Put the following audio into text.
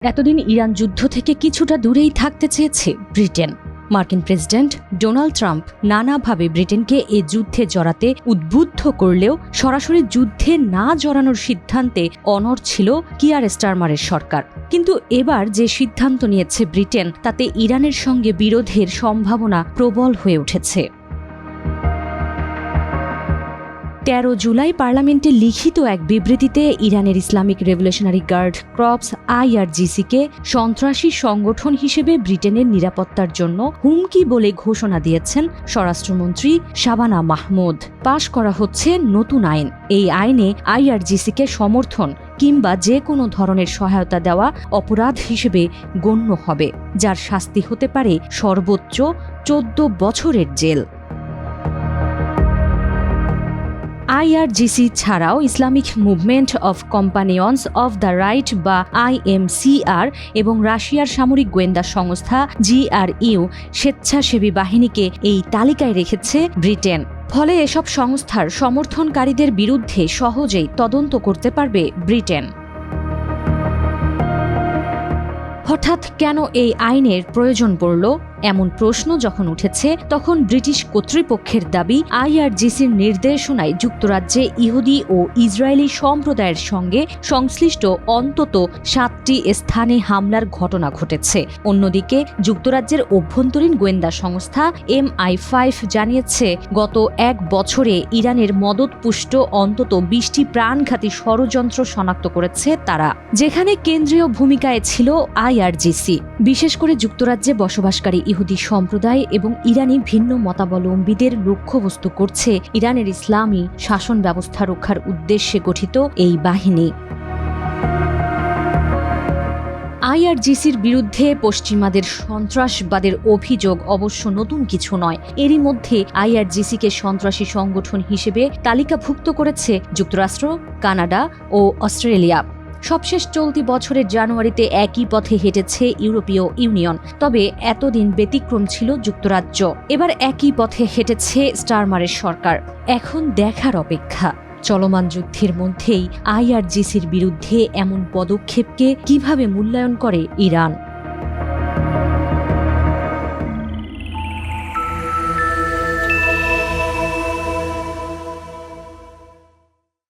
এতদিন ইরান যুদ্ধ থেকে কিছুটা দূরেই থাকতে চেয়েছে ব্রিটেন। মার্কিন প্রেসিডেন্ট ডোনাল্ড ট্রাম্প নানাভাবে ব্রিটেনকে এ যুদ্ধে জড়াতে উদ্বুদ্ধ করলেও সরাসরি যুদ্ধে না জড়ানোর সিদ্ধান্তে অনড় ছিল কিয়ার স্টারমারের সরকার। কিন্তু এবার যে সিদ্ধান্ত নিয়েছে ব্রিটেন, তাতে ইরানের সঙ্গে বিরোধের সম্ভাবনা প্রবল হয়ে উঠেছে। ১৩ জুলাই পার্লামেন্টে লিখিত এক বিবৃতিতে ইরানের ইসলামিক রেভলিউশনারি গার্ড ক্রপস IRGC-কে সন্ত্রাসী সংগঠন হিসেবে ব্রিটেনের নিরাপত্তার জন্য হুমকি বলে ঘোষণা দিয়েছেন স্বরাষ্ট্রমন্ত্রী শাবানা মাহমুদ। পাশ করা হচ্ছে নতুন আইন। এই আইনে IRGC-কে সমর্থন কিংবা যে কোনো ধরনের সহায়তা দেওয়া অপরাধ হিসেবে গণ্য হবে, যার শাস্তি হতে পারে সর্বোচ্চ ১৪ বছরের জেল। IRGC ছাড়াও Islamic movement of companions of the right বা IMCR এবং রাশিয়ার সামরিক গোয়েন্দা সংস্থা GRU স্বেচ্ছাসেবী বাহিনীকে এই তালিকায় রেখেছে ব্রিটেন। ফলে এসব সংস্থার সমর্থনকারীদের বিরুদ্ধে সহজেই তদন্ত করতে পারবে ব্রিটেন। হঠাৎ কেন এই আইনের প্রয়োজন পড়ল, এমন প্রশ্ন যখন উঠেছে, তখন ব্রিটিশ কর্তৃপক্ষের দাবি, IRGC-র নির্দেশনায় যুক্তরাজ্যে ইহুদি ও ইসরায়েলি সম্প্রদায়ের সঙ্গে সংশ্লিষ্ট অন্তত 7টি স্থানে হামলার ঘটনা ঘটেছে। অন্যদিকে যুক্তরাজ্যের অভ্যন্তরীণ গোয়েন্দা সংস্থা MI5 জানিয়েছে, গত 1 বছরে ইরানের মদতপুষ্ট অন্তত 20টি প্রাণঘাতী ষড়যন্ত্র শনাক্ত করেছে তারা, যেখানে কেন্দ্রীয় ভূমিকায় ছিল IRGC। বিশেষ করে যুক্তরাজ্যে বসবাসকারী ইহুদি সম্প্রদায় এবং ইরানি ভিন্ন মতাবলম্বীদের লক্ষ্যবস্তু করছে ইরানের ইসলামী শাসন ব্যবস্থা রক্ষার উদ্দেশ্যে গঠিত এই বাহিনী। IRGC-র বিরুদ্ধে পশ্চিমাদের সন্ত্রাসবাদের অভিযোগ অবশ্য নতুন কিছু নয়। এরই মধ্যে IRGC-কে সন্ত্রাসী সংগঠন হিসেবে তালিকাভুক্ত করেছে যুক্তরাষ্ট্র, কানাডা ও অস্ট্রেলিয়া। সবশেষ চলতি বছরের জানুয়ারিতে একই পথে হেঁটেছে ইউরোপীয় ইউনিয়ন। তবে এতদিন ব্যতিক্রম ছিল যুক্তরাজ্য। এবার একই পথে হেঁটেছে স্টারমারের সরকার। এখন দেখার অপেক্ষা, চলমান যুদ্ধের মধ্যেই IRGC-র বিরুদ্ধে এমন পদক্ষেপকে কিভাবে মূল্যায়ন করে ইরান।